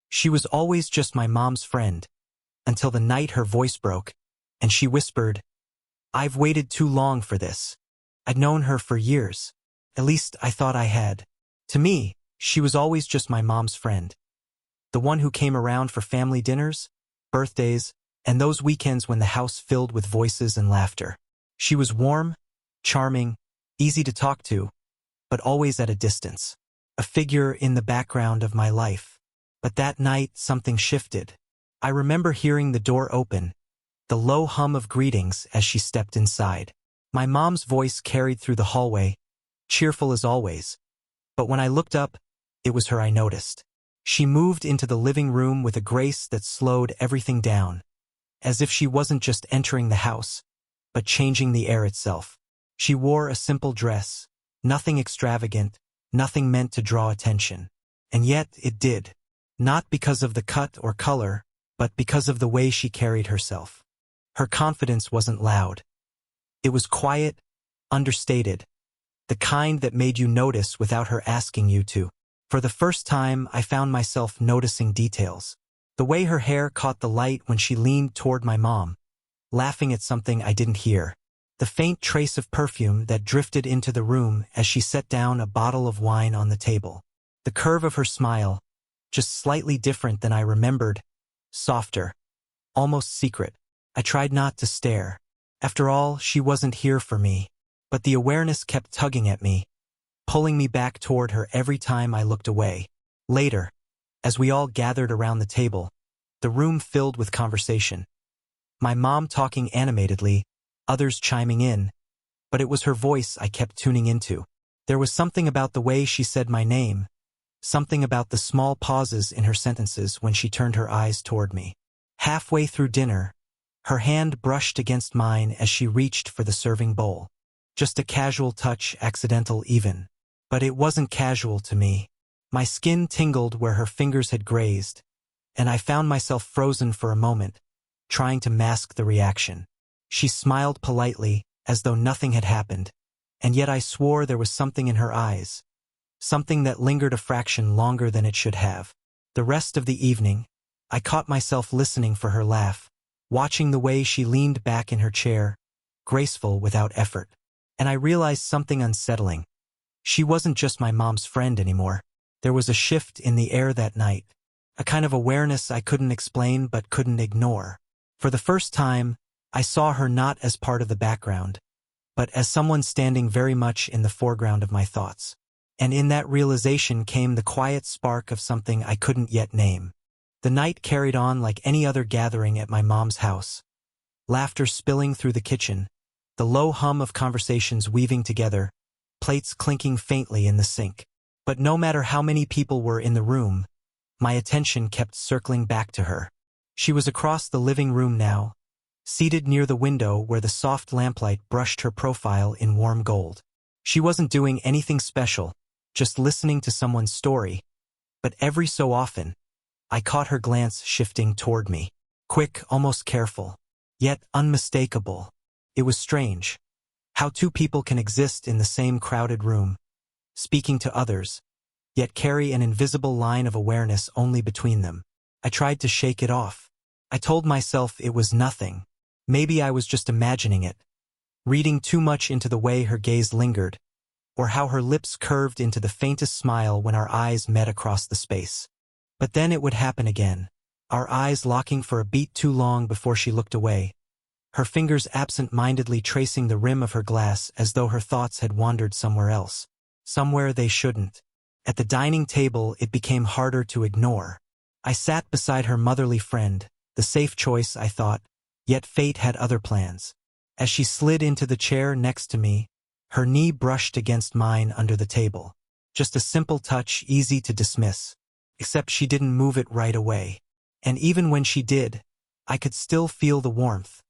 She was always just my mom's friend, until the night her voice broke, and she whispered, "I've waited too long for this." I'd known her for years. At least I thought I had. To me, she was always just my mom's friend. The one who came around for family dinners, birthdays, and those weekends when the house filled with voices and laughter. She was warm, charming, easy to talk to, but always at a distance. A figure in the background of my life. But that night, something shifted. I remember hearing the door open, the low hum of greetings as she stepped inside. My mom's voice carried through the hallway, cheerful as always. But when I looked up, it was her I noticed. She moved into the living room with a grace that slowed everything down, as if she wasn't just entering the house, but changing the air itself. She wore a simple dress, nothing extravagant, nothing meant to draw attention. And yet it did. Not because of the cut or color, but because of the way she carried herself. Her confidence wasn't loud. It was quiet, understated, the kind that made you notice without her asking you to. For the first time, I found myself noticing details. The way her hair caught the light when she leaned toward my mom, laughing at something I didn't hear. The faint trace of perfume that drifted into the room as she set down a bottle of wine on the table. The curve of her smile, just slightly different than I remembered, softer, almost secret. I tried not to stare. After all, she wasn't here for me. But the awareness kept tugging at me, pulling me back toward her every time I looked away. Later, as we all gathered around the table, the room filled with conversation. My mom talking animatedly, others chiming in, but it was her voice I kept tuning into. There was something about the way she said my name, something about the small pauses in her sentences when she turned her eyes toward me. Halfway through dinner, her hand brushed against mine as she reached for the serving bowl. Just a casual touch, accidental even. But it wasn't casual to me. My skin tingled where her fingers had grazed, and I found myself frozen for a moment, trying to mask the reaction. She smiled politely, as though nothing had happened, and yet I swore there was something in her eyes, something that lingered a fraction longer than it should have. The rest of the evening, I caught myself listening for her laugh, watching the way she leaned back in her chair, graceful without effort. And I realized something unsettling. She wasn't just my mom's friend anymore. There was a shift in the air that night, a kind of awareness I couldn't explain but couldn't ignore. For the first time, I saw her not as part of the background, but as someone standing very much in the foreground of my thoughts. And in that realization came the quiet spark of something I couldn't yet name. The night carried on like any other gathering at my mom's house. Laughter spilling through the kitchen, the low hum of conversations weaving together, plates clinking faintly in the sink. But no matter how many people were in the room, my attention kept circling back to her. She was across the living room now, seated near the window where the soft lamplight brushed her profile in warm gold. She wasn't doing anything special, just listening to someone's story. But every so often, I caught her glance shifting toward me. Quick, almost careful, yet unmistakable. It was strange, how two people can exist in the same crowded room, speaking to others, yet carry an invisible line of awareness only between them. I tried to shake it off. I told myself it was nothing. Maybe I was just imagining it, reading too much into the way her gaze lingered, or how her lips curved into the faintest smile when our eyes met across the space. But then it would happen again, our eyes locking for a beat too long before she looked away, her fingers absent-mindedly tracing the rim of her glass as though her thoughts had wandered somewhere else, somewhere they shouldn't. At the dining table, it became harder to ignore. I sat beside her motherly friend, the safe choice, I thought, yet fate had other plans. As she slid into the chair next to me, her knee brushed against mine under the table. Just a simple touch, easy to dismiss. Except she didn't move it right away. And even when she did, I could still feel the warmth,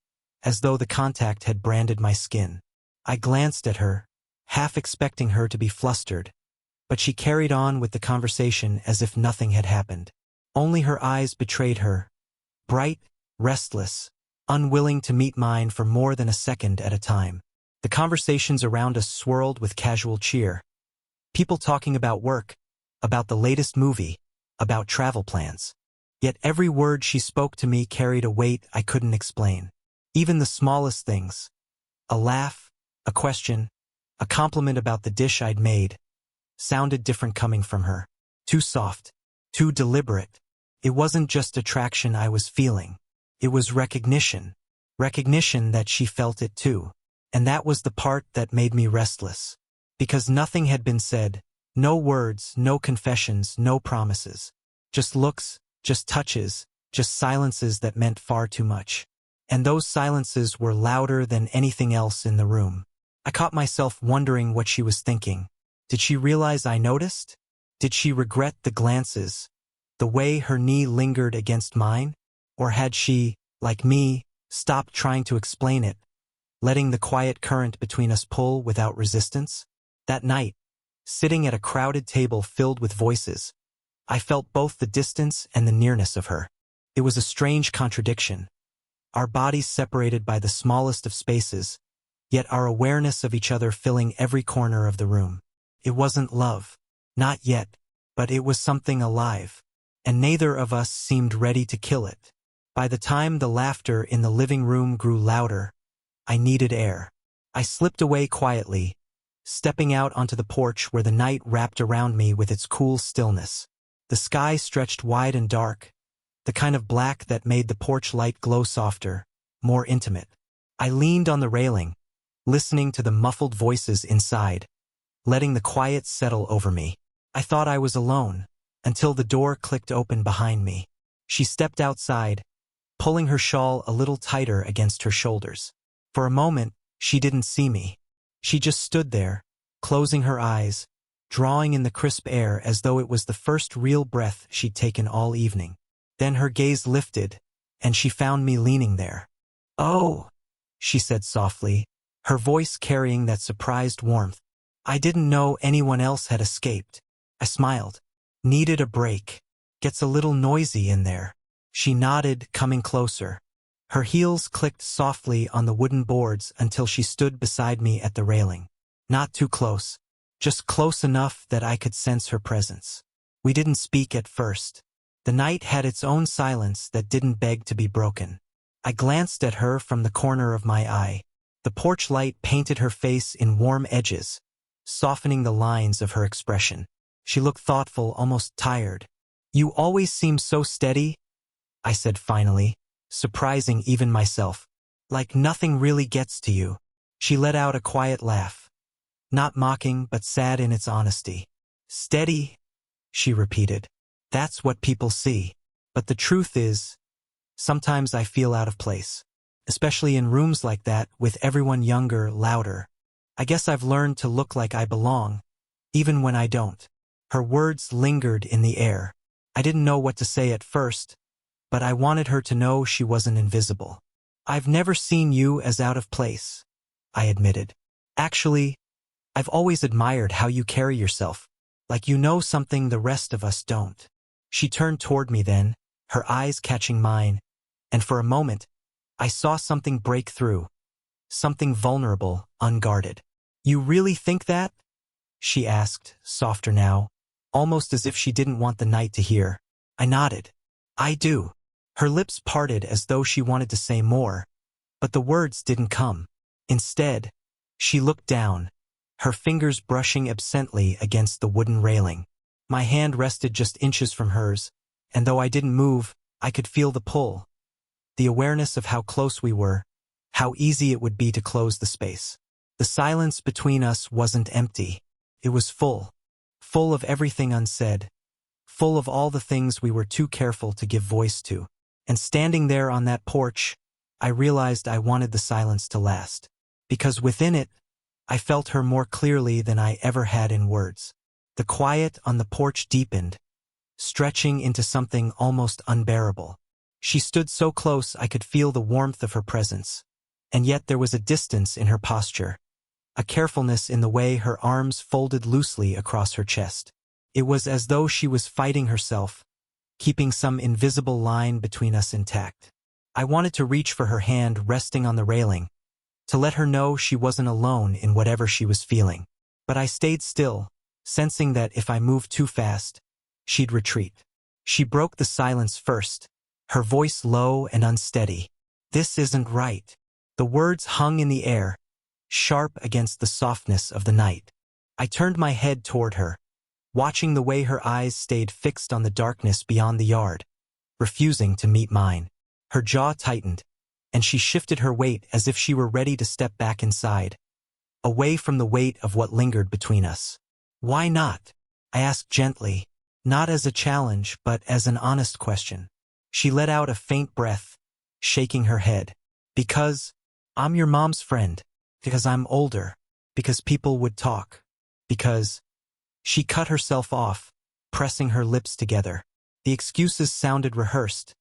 as though the contact had branded my skin. I glanced at her, half expecting her to be flustered, but she carried on with the conversation as if nothing had happened. Only her eyes betrayed her, bright, restless, unwilling to meet mine for more than a second at a time. The conversations around us swirled with casual cheer. People talking about work, about the latest movie, about travel plans. Yet every word she spoke to me carried a weight I couldn't explain. Even the smallest things, a laugh, a question, a compliment about the dish I'd made, sounded different coming from her. Too soft, too deliberate. It wasn't just attraction I was feeling. It was recognition. Recognition that she felt it too. And that was the part that made me restless. Because nothing had been said, no words, no confessions, no promises. Just looks, just touches, just silences that meant far too much. And those silences were louder than anything else in the room. I caught myself wondering what she was thinking. Did she realize I noticed? Did she regret the glances, the way her knee lingered against mine? Or had she, like me, stopped trying to explain it, letting the quiet current between us pull without resistance? That night, sitting at a crowded table filled with voices, I felt both the distance and the nearness of her. It was a strange contradiction. Our bodies separated by the smallest of spaces, yet our awareness of each other filling every corner of the room. It wasn't love. Not yet, but it was something alive, and neither of us seemed ready to kill it. By the time the laughter in the living room grew louder, I needed air. I slipped away quietly, stepping out onto the porch where the night wrapped around me with its cool stillness. The sky stretched wide and dark, the kind of black that made the porch light glow softer, more intimate. I leaned on the railing, listening to the muffled voices inside, letting the quiet settle over me. I thought I was alone, until the door clicked open behind me. She stepped outside, pulling her shawl a little tighter against her shoulders. For a moment, she didn't see me. She just stood there, closing her eyes, drawing in the crisp air as though it was the first real breath she'd taken all evening. Then her gaze lifted, and she found me leaning there. "Oh," she said softly, her voice carrying that surprised warmth. "I didn't know anyone else had escaped." I smiled. "Needed a break. Gets a little noisy in there." She nodded, coming closer. Her heels clicked softly on the wooden boards until she stood beside me at the railing. Not too close, just close enough that I could sense her presence. We didn't speak at first. The night had its own silence that didn't beg to be broken. I glanced at her from the corner of my eye. The porch light painted her face in warm edges, softening the lines of her expression. She looked thoughtful, almost tired. "You always seem so steady," I said finally, surprising even myself. "Like nothing really gets to you." She let out a quiet laugh. Not mocking, but sad in its honesty. "Steady," she repeated. "That's what people see. But the truth is, sometimes I feel out of place. Especially in rooms like that, with everyone younger, louder. I guess I've learned to look like I belong, even when I don't." Her words lingered in the air. I didn't know what to say at first, but I wanted her to know she wasn't invisible. "I've never seen you as out of place," I admitted. "Actually, I've always admired how you carry yourself, like you know something the rest of us don't." She turned toward me then, her eyes catching mine, and for a moment, I saw something break through. Something vulnerable, unguarded. "You really think that?" she asked, softer now, almost as if she didn't want the night to hear. I nodded. "I do." Her lips parted as though she wanted to say more, but the words didn't come. Instead, she looked down, her fingers brushing absently against the wooden railing. My hand rested just inches from hers, and though I didn't move, I could feel the pull. The awareness of how close we were, how easy it would be to close the space. The silence between us wasn't empty. It was full. Full of everything unsaid. Full of all the things we were too careful to give voice to. And standing there on that porch, I realized I wanted the silence to last. Because within it, I felt her more clearly than I ever had in words. The quiet on the porch deepened, stretching into something almost unbearable. She stood so close I could feel the warmth of her presence. And yet there was a distance in her posture, a carefulness in the way her arms folded loosely across her chest. It was as though she was fighting herself, keeping some invisible line between us intact. I wanted to reach for her hand resting on the railing, to let her know she wasn't alone in whatever she was feeling. But I stayed still, sensing that if I moved too fast, she'd retreat. She broke the silence first, her voice low and unsteady. "This isn't right." The words hung in the air, sharp against the softness of the night. I turned my head toward her, watching the way her eyes stayed fixed on the darkness beyond the yard, refusing to meet mine. Her jaw tightened, and she shifted her weight as if she were ready to step back inside, away from the weight of what lingered between us. "Why not?" I asked gently, not as a challenge but as an honest question. She let out a faint breath, shaking her head. "Because I'm your mom's friend. Because I'm older. Because people would talk. Because—" She cut herself off, pressing her lips together. The excuses sounded rehearsed,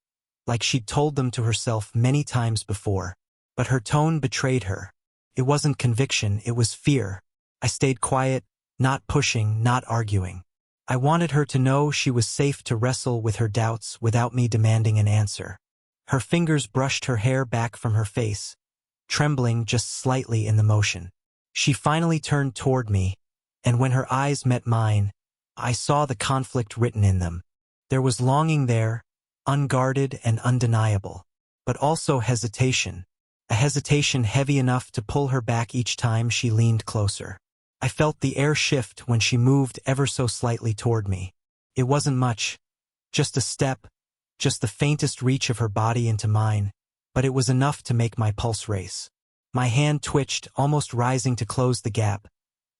like she'd told them to herself many times before. But her tone betrayed her. It wasn't conviction, it was fear. I stayed quiet, not pushing, not arguing. I wanted her to know she was safe to wrestle with her doubts without me demanding an answer. Her fingers brushed her hair back from her face, trembling just slightly in the motion. She finally turned toward me, and when her eyes met mine, I saw the conflict written in them. There was longing there, unguarded and undeniable, but also hesitation, a hesitation heavy enough to pull her back each time she leaned closer. I felt the air shift when she moved ever so slightly toward me. It wasn't much, just a step, just the faintest reach of her body into mine, but it was enough to make my pulse race. My hand twitched, almost rising to close the gap,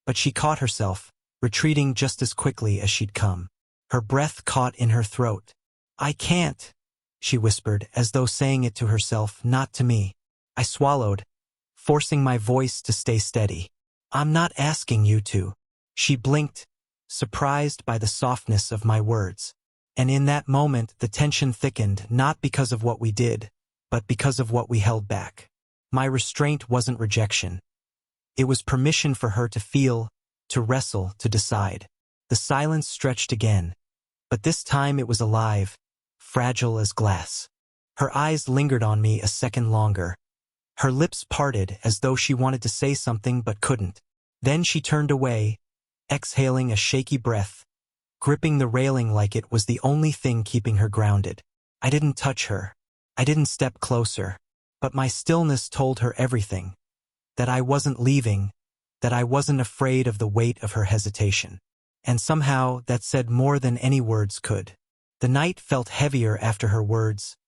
but she caught herself, retreating just as quickly as she'd come. Her breath caught in her throat. "I can't," she whispered, as though saying it to herself, not to me. I swallowed, forcing my voice to stay steady. "I'm not asking you to." She blinked, surprised by the softness of my words. And in that moment the tension thickened, not because of what we did, but because of what we held back. My restraint wasn't rejection. It was permission for her to feel, to wrestle, to decide. The silence stretched again, but this time it was alive, fragile as glass. Her eyes lingered on me a second longer. Her lips parted as though she wanted to say something but couldn't. Then she turned away, exhaling a shaky breath, gripping the railing like it was the only thing keeping her grounded. I didn't touch her. I didn't step closer. But my stillness told her everything. That I wasn't leaving, that I wasn't afraid of the weight of her hesitation. And somehow that said more than any words could. The night felt heavier after her words.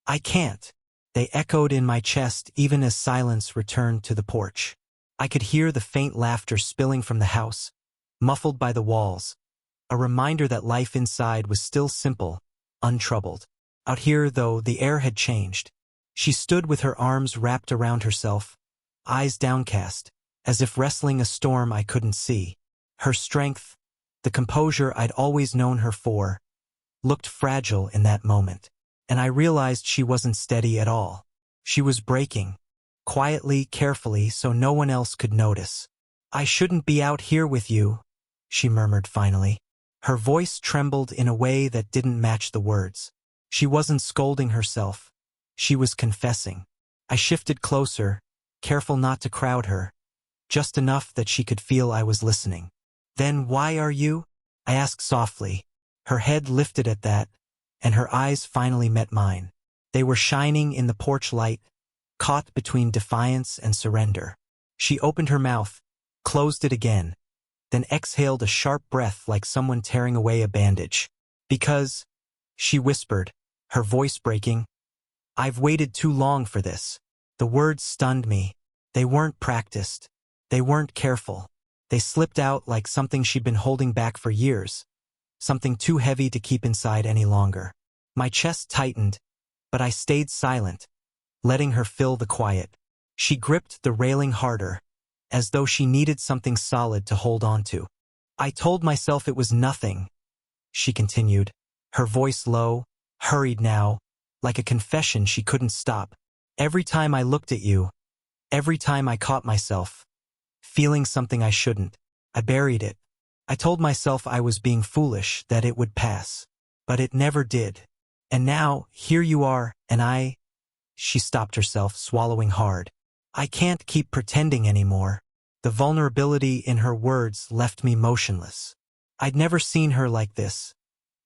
"I can't." They echoed in my chest even as silence returned to the porch. I could hear the faint laughter spilling from the house, muffled by the walls, a reminder that life inside was still simple, untroubled. Out here, though, the air had changed. She stood with her arms wrapped around herself, eyes downcast, as if wrestling a storm I couldn't see. Her strength, the composure I'd always known her for, looked fragile in that moment. And I realized she wasn't steady at all. She was breaking, quietly, carefully, so no one else could notice. "I shouldn't be out here with you," she murmured finally. Her voice trembled in a way that didn't match the words. She wasn't scolding herself. She was confessing. I shifted closer, careful not to crowd her, just enough that she could feel I was listening. "Then why are you?" I asked softly. Her head lifted at that, and her eyes finally met mine. They were shining in the porch light, caught between defiance and surrender. She opened her mouth, closed it again, then exhaled a sharp breath like someone tearing away a bandage. "Because," she whispered, her voice breaking, "I've waited too long for this." The words stunned me. They weren't practiced. They weren't careful. They slipped out like something she'd been holding back for years, something too heavy to keep inside any longer. My chest tightened, but I stayed silent, letting her fill the quiet. She gripped the railing harder, as though she needed something solid to hold on to. "I told myself it was nothing," she continued, her voice low, hurried now, like a confession she couldn't stop. "Every time I looked at you, every time I caught myself feeling something I shouldn't, I buried it. I told myself I was being foolish, that it would pass. But it never did. And now, here you are, and I—" She stopped herself, swallowing hard. "I can't keep pretending anymore." The vulnerability in her words left me motionless. I'd never seen her like this.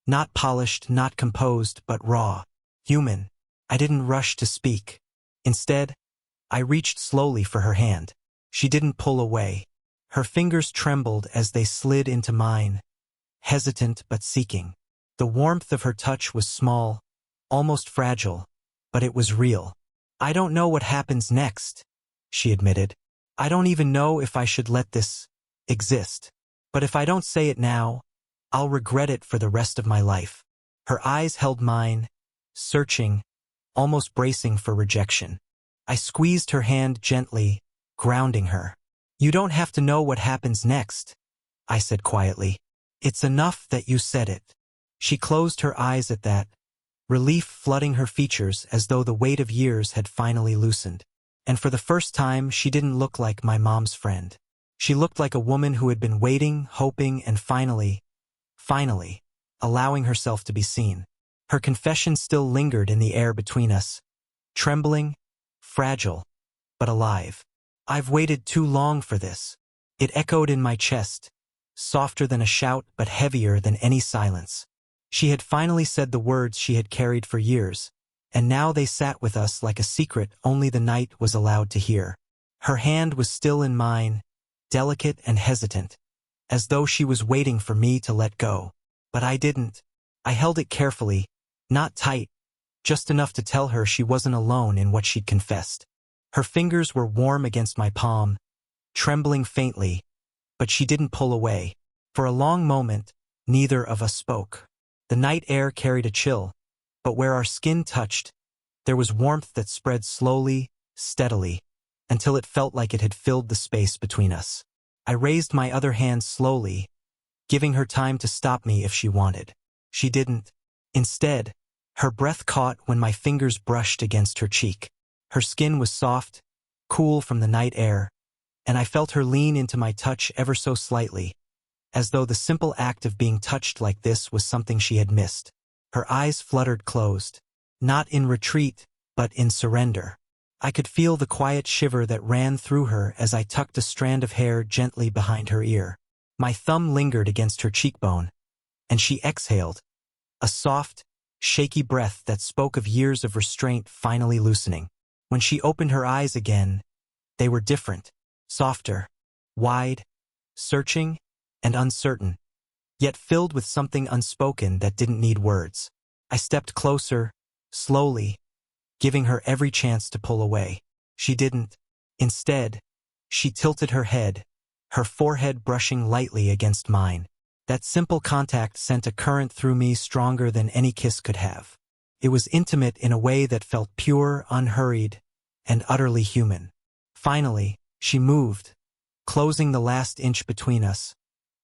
Not polished, not composed, but raw. Human. I didn't rush to speak. Instead, I reached slowly for her hand. She didn't pull away. Her fingers trembled as they slid into mine, hesitant but seeking. The warmth of her touch was small, almost fragile, but it was real. "I don't know what happens next," she admitted. "I don't even know if I should let this exist. But if I don't say it now, I'll regret it for the rest of my life." Her eyes held mine, searching, almost bracing for rejection. I squeezed her hand gently, grounding her. "You don't have to know what happens next," I said quietly. "It's enough that you said it." She closed her eyes at that, relief flooding her features as though the weight of years had finally loosened. And for the first time, she didn't look like my mom's friend. She looked like a woman who had been waiting, hoping, and finally, allowing herself to be seen. Her confession still lingered in the air between us, trembling, fragile, but alive. "I've waited too long for this." It echoed in my chest, softer than a shout but heavier than any silence. She had finally said the words she had carried for years, and now they sat with us like a secret only the night was allowed to hear. Her hand was still in mine, delicate and hesitant, as though she was waiting for me to let go. But I didn't. I held it carefully, not tight, just enough to tell her she wasn't alone in what she'd confessed. Her fingers were warm against my palm, trembling faintly, but she didn't pull away. For a long moment, neither of us spoke. The night air carried a chill, but where our skin touched, there was warmth that spread slowly, steadily, until it felt like it had filled the space between us. I raised my other hand slowly, giving her time to stop me if she wanted. She didn't. Instead, her breath caught when my fingers brushed against her cheek. Her skin was soft, cool from the night air, and I felt her lean into my touch ever so slightly, as though the simple act of being touched like this was something she had missed. Her eyes fluttered closed, not in retreat, but in surrender. I could feel the quiet shiver that ran through her as I tucked a strand of hair gently behind her ear. My thumb lingered against her cheekbone, and she exhaled, a soft, shaky breath that spoke of years of restraint finally loosening. When she opened her eyes again, they were different, softer, wide, searching, and uncertain, yet filled with something unspoken that didn't need words. I stepped closer, slowly, giving her every chance to pull away. She didn't. Instead, she tilted her head, her forehead brushing lightly against mine. That simple contact sent a current through me stronger than any kiss could have. It was intimate in a way that felt pure, unhurried, and utterly human. Finally, she moved, closing the last inch between us,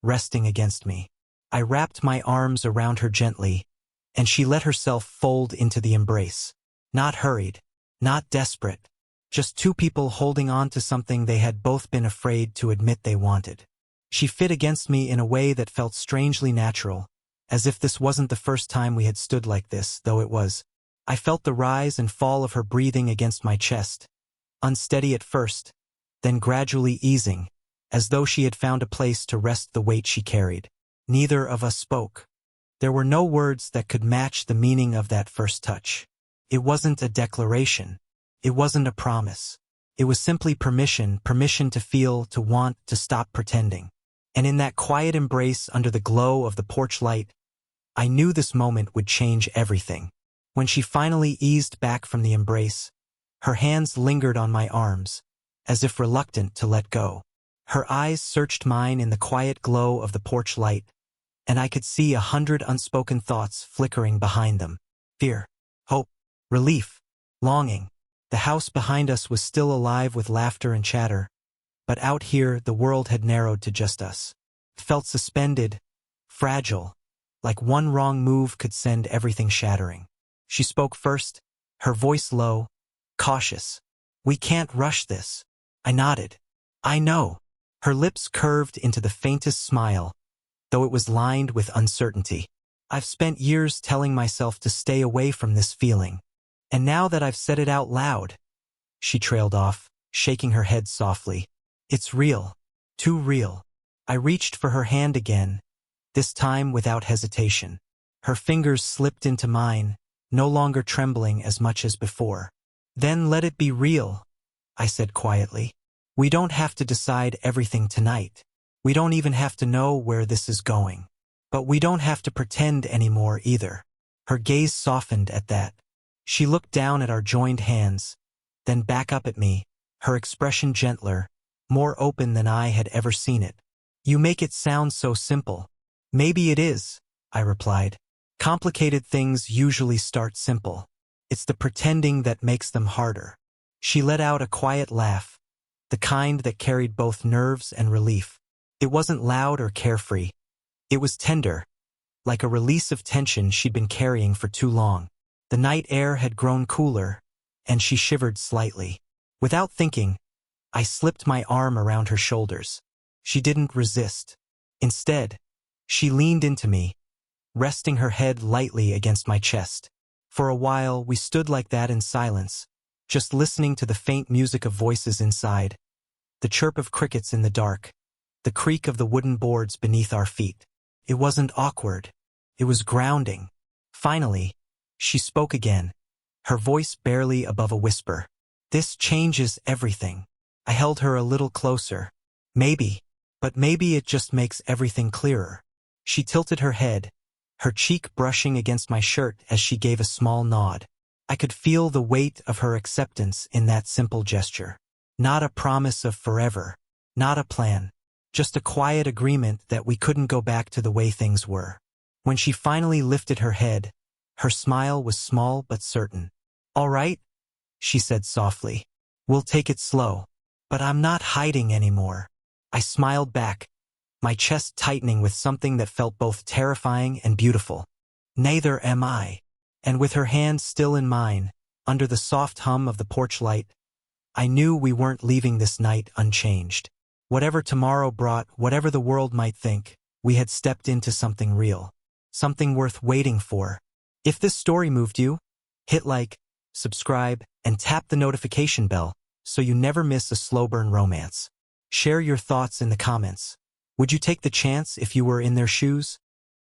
resting against me. I wrapped my arms around her gently, and she let herself fold into the embrace. Not hurried, not desperate, just two people holding on to something they had both been afraid to admit they wanted. She fit against me in a way that felt strangely natural, as if this wasn't the first time we had stood like this, though it was. I felt the rise and fall of her breathing against my chest, unsteady at first, then gradually easing, as though she had found a place to rest the weight she carried. Neither of us spoke. There were no words that could match the meaning of that first touch. It wasn't a declaration. It wasn't a promise. It was simply permission to feel, to want, to stop pretending. And in that quiet embrace under the glow of the porch light, I knew this moment would change everything. When she finally eased back from the embrace, her hands lingered on my arms, as if reluctant to let go. Her eyes searched mine in the quiet glow of the porch light, and I could see 100 unspoken thoughts flickering behind them. Fear, hope, relief, longing. The house behind us was still alive with laughter and chatter, but out here the world had narrowed to just us. It felt suspended, fragile, like one wrong move could send everything shattering. She spoke first, her voice low, cautious. "We can't rush this." I nodded. "I know." Her lips curved into the faintest smile, though it was lined with uncertainty. "I've spent years telling myself to stay away from this feeling. And now that I've said it out loud," she trailed off, shaking her head softly. "It's real. Too real." I reached for her hand again, this time without hesitation. Her fingers slipped into mine, no longer trembling as much as before. "Then let it be real," I said quietly. "We don't have to decide everything tonight. We don't even have to know where this is going. But we don't have to pretend anymore either." Her gaze softened at that. She looked down at our joined hands, then back up at me, her expression gentler, more open than I had ever seen it. "You make it sound so simple." "Maybe it is," I replied. "Complicated things usually start simple. It's the pretending that makes them harder." She let out a quiet laugh, the kind that carried both nerves and relief. It wasn't loud or carefree. It was tender, like a release of tension she'd been carrying for too long. The night air had grown cooler, and she shivered slightly. Without thinking, I slipped my arm around her shoulders. She didn't resist. Instead, she leaned into me, resting her head lightly against my chest. For a while, we stood like that in silence, just listening to the faint music of voices inside, the chirp of crickets in the dark, the creak of the wooden boards beneath our feet. It wasn't awkward. It was grounding. Finally, she spoke again, her voice barely above a whisper. "This changes everything." I held her a little closer. "Maybe, but maybe it just makes everything clearer." She tilted her head, her cheek brushing against my shirt as she gave a small nod. I could feel the weight of her acceptance in that simple gesture. Not a promise of forever, not a plan, just a quiet agreement that we couldn't go back to the way things were. When she finally lifted her head, her smile was small but certain. "All right," she said softly. "We'll take it slow. But I'm not hiding anymore." I smiled back, my chest tightening with something that felt both terrifying and beautiful. "Neither am I." And with her hand still in mine, under the soft hum of the porch light, I knew we weren't leaving this night unchanged. Whatever tomorrow brought, whatever the world might think, we had stepped into something real, something worth waiting for. If this story moved you, hit like, subscribe, and tap the notification bell so you never miss a slow burn romance. Share your thoughts in the comments. Would you take the chance if you were in their shoes?